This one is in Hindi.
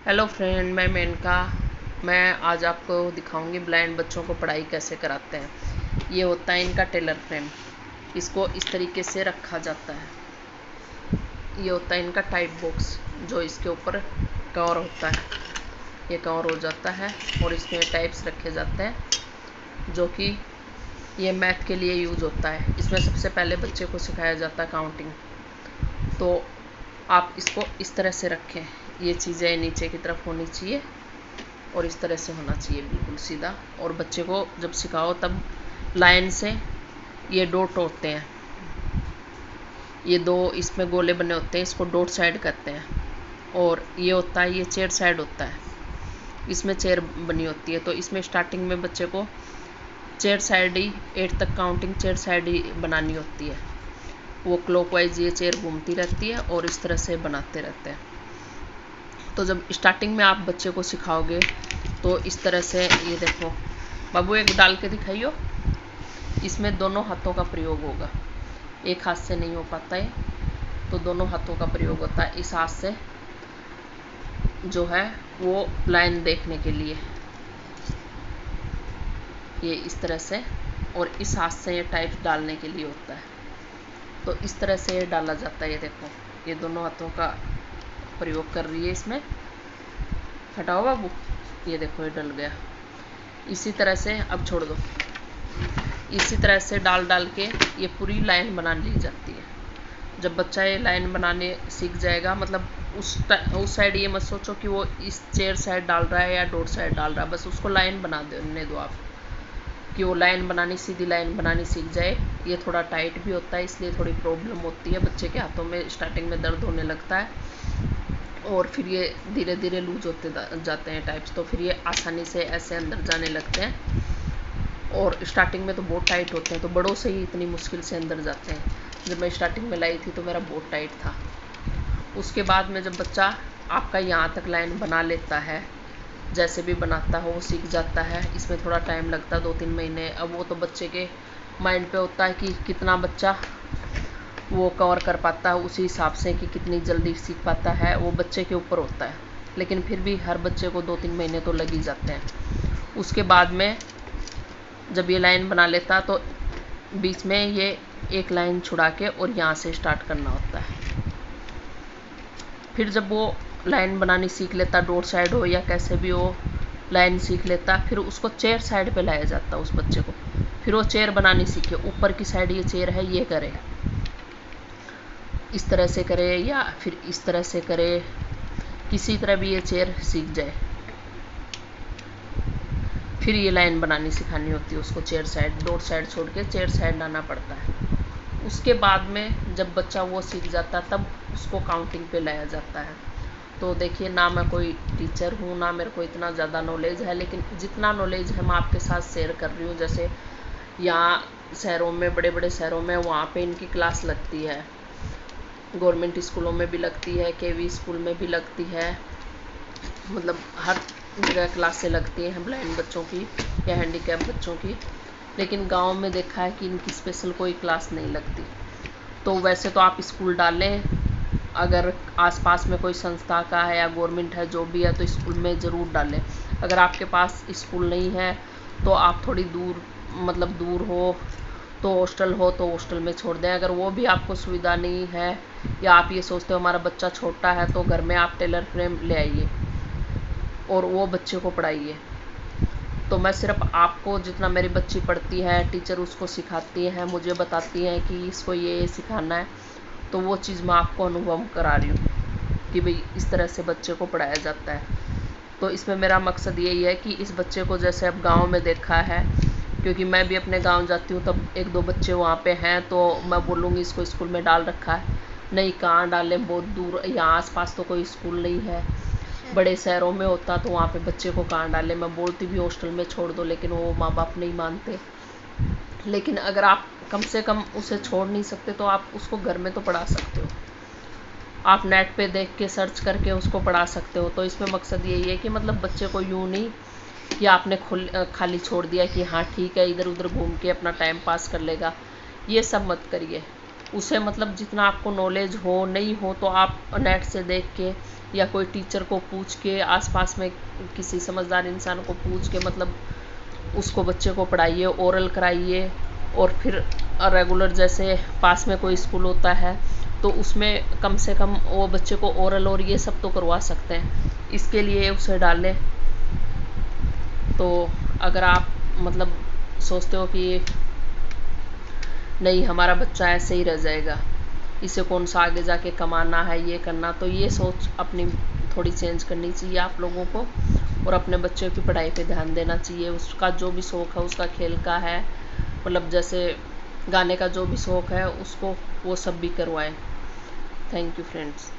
हेलो फ्रेंड, मैं मेनका। मैं आज आपको दिखाऊंगी ब्लाइंड बच्चों को पढ़ाई कैसे कराते हैं। ये होता है इनका टेलर फ्रेम। इसको इस तरीके से रखा जाता है। ये होता है इनका टाइप बॉक्स, जो इसके ऊपर कवर होता है। ये कवर हो जाता है और इसमें टाइप्स रखे जाते हैं, जो कि ये मैथ के लिए यूज होता है। इसमें सबसे पहले बच्चे को सिखाया जाता है काउंटिंग। तो आप इसको इस तरह से रखें। ये चीज़ें नीचे की तरफ होनी चाहिए और इस तरह से होना चाहिए, बिल्कुल सीधा। और बच्चे को जब सिखाओ तब लाइन से ये डॉट होते हैं, ये दो इसमें गोले बने होते हैं, इसको डॉट साइड कहते हैं। और ये होता है, ये चेयर साइड होता है, इसमें चेयर बनी होती है। तो इसमें स्टार्टिंग में बच्चे को चेयर साइड ही 8 तक काउंटिंग चेयर साइड ही बनानी होती है। वो क्लॉकवाइज ये चेयर घूमती रहती है और इस तरह से बनाते रहते हैं। तो जब स्टार्टिंग में आप बच्चे को सिखाओगे तो इस तरह से, ये देखो बाबू, एक डाल के दिखाइयो। इसमें दोनों हाथों का प्रयोग होगा, एक हाथ से नहीं हो पाता है, तो दोनों हाथों का प्रयोग होता है। इस हाथ से जो है वो लाइन देखने के लिए, ये इस तरह से, और इस हाथ से ये टाइप डालने के लिए होता है। तो इस तरह से ये डाला जाता है। ये देखो, ये दोनों हाथों का प्रयोग कर रही है इसमें। हटाओ बाबू, ये देखो ये डल गया। इसी तरह से अब छोड़ दो। इसी तरह से डाल डाल के ये पूरी लाइन बना ली जाती है। जब बच्चा ये लाइन बनाने सीख जाएगा, मतलब उस साइड ये मत सोचो कि वो इस चेयर साइड डाल रहा है या डोर साइड डाल रहा है, बस उसको लाइन बना देने दो आप, कि वो लाइन बनानी, सीधी लाइन बनानी सीख जाए। ये थोड़ा टाइट भी होता है, इसलिए थोड़ी प्रॉब्लम होती है बच्चे के हाथों में। स्टार्टिंग में दर्द होने लगता है और फिर ये धीरे धीरे लूज होते जाते हैं टाइप्स, तो फिर ये आसानी से ऐसे अंदर जाने लगते हैं। और स्टार्टिंग में तो बहुत टाइट होते हैं, तो बड़ों से ही इतनी मुश्किल से अंदर जाते हैं। जब मैं स्टार्टिंग में लाई थी तो मेरा बहुत टाइट था। उसके बाद में जब बच्चा आपका यहाँ तक लाइन बना लेता है, जैसे भी बनाता हो वो सीख जाता है। इसमें थोड़ा टाइम लगता है, 2-3 महीने। अब वो तो बच्चे के माइंड पे होता है कि कितना बच्चा वो कवर कर पाता है, उसी हिसाब से कि कितनी जल्दी सीख पाता है, वो बच्चे के ऊपर होता है। लेकिन फिर भी हर बच्चे को 2-3 महीने तो लग ही जाते हैं। उसके बाद में जब ये लाइन बना लेता तो बीच में ये एक लाइन छुड़ा के और यहाँ से स्टार्ट करना होता है। फिर जब वो लाइन बनानी सीख लेता, डॉट साइड हो या कैसे भी हो लाइन सीख लेता, फिर उसको चेयर साइड पे लाया जाता उस बच्चे को। फिर वो चेयर बनानी सीखे, ऊपर की साइड ये चेयर है, ये करे, इस तरह से करे या फिर इस तरह से करे, किसी तरह भी ये चेयर सीख जाए। फिर ये लाइन बनानी सिखानी होती है उसको, चेयर साइड, डॉट साइड छोड़ के चेयर साइड लाना पड़ता है। उसके बाद में जब बच्चा वो सीख जाता है तब उसको काउंटिंग पे लाया जाता है। तो देखिए, ना मैं कोई टीचर हूँ, ना मेरे को इतना ज़्यादा नॉलेज है, लेकिन जितना नॉलेज है मैं आपके साथ शेयर कर रही हूँ। जैसे यहाँ शहरों में, बड़े बड़े शहरों में, वहाँ पे इनकी क्लास लगती है। गवर्नमेंट स्कूलों में भी लगती है, केवी स्कूल में भी लगती है, मतलब हर जगह क्लासें लगती हैं ब्लाइंड बच्चों की या हैंडीकैप बच्चों की। लेकिन गांव में देखा है कि इनकी स्पेशल कोई क्लास नहीं लगती। तो वैसे तो आप स्कूल डालें, अगर आसपास में कोई संस्था का है या गवर्नमेंट है, जो भी है, तो स्कूल में ज़रूर डालें। अगर आपके पास स्कूल नहीं है तो आप थोड़ी दूर, मतलब दूर हो तो हॉस्टल हो तो हॉस्टल में छोड़ दें। अगर वो भी आपको सुविधा नहीं है, या आप ये सोचते हो हमारा बच्चा छोटा है, तो घर में आप टेलर फ्रेम ले आइए और वो बच्चे को पढ़ाइए। तो मैं सिर्फ आपको, जितना मेरी बच्ची पढ़ती है, टीचर उसको सिखाती है, मुझे बताती हैं कि इसको ये सिखाना है, तो वो चीज़ मैं आपको अनुभव करा रही हूँ कि भाई इस तरह से बच्चे को पढ़ाया जाता है। तो इसमें मेरा मकसद यही है कि इस बच्चे को, जैसे अब गांव में देखा है, क्योंकि मैं भी अपने गांव जाती हूँ, तब 1-2 बच्चे वहाँ पे हैं, तो मैं बोलूँगी इसको स्कूल में डाल रखा है। नहीं, कहाँ डालें, बहुत दूर, यहाँ आसपास तो कोई स्कूल नहीं है। बड़े शहरों में होता तो वहाँ पे बच्चे को कहाँ डालें। मैं बोलती भी हॉस्टल में छोड़ दो, लेकिन वो माँ बाप नहीं मानते। लेकिन अगर आप कम से कम उसे छोड़ नहीं सकते तो आप उसको घर में तो पढ़ा सकते हो। आप नेट पे देख के सर्च करके उसको पढ़ा सकते हो। तो इसमें मकसद यही है कि मतलब बच्चे को यूँ नहीं कि आपने खाली छोड़ दिया कि हाँ ठीक है, इधर उधर घूम के अपना टाइम पास कर लेगा। ये सब मत करिए। उसे मतलब जितना आपको नॉलेज हो, नहीं हो तो आप नेट से देख के या कोई टीचर को पूछ के, आसपास में किसी समझदार इंसान को पूछ के मतलब उसको बच्चे को पढ़ाइए, ओरल कराइए। और फिर रेगुलर जैसे पास में कोई स्कूल होता है तो उसमें कम से कम वो बच्चे को ओरल और ये सब तो करवा सकते हैं, इसके लिए उसे डालें। तो अगर आप मतलब सोचते हो कि नहीं हमारा बच्चा ऐसे ही रह जाएगा, इसे कौन सा आगे जाके कमाना है, ये करना, तो ये सोच अपनी थोड़ी चेंज करनी चाहिए आप लोगों को। और अपने बच्चों की पढ़ाई पे ध्यान देना चाहिए। उसका जो भी शौक़ है, उसका खेल का है, मतलब जैसे गाने का जो भी शौक़ है उसको, वो सब भी करवाएं। Thank you friends.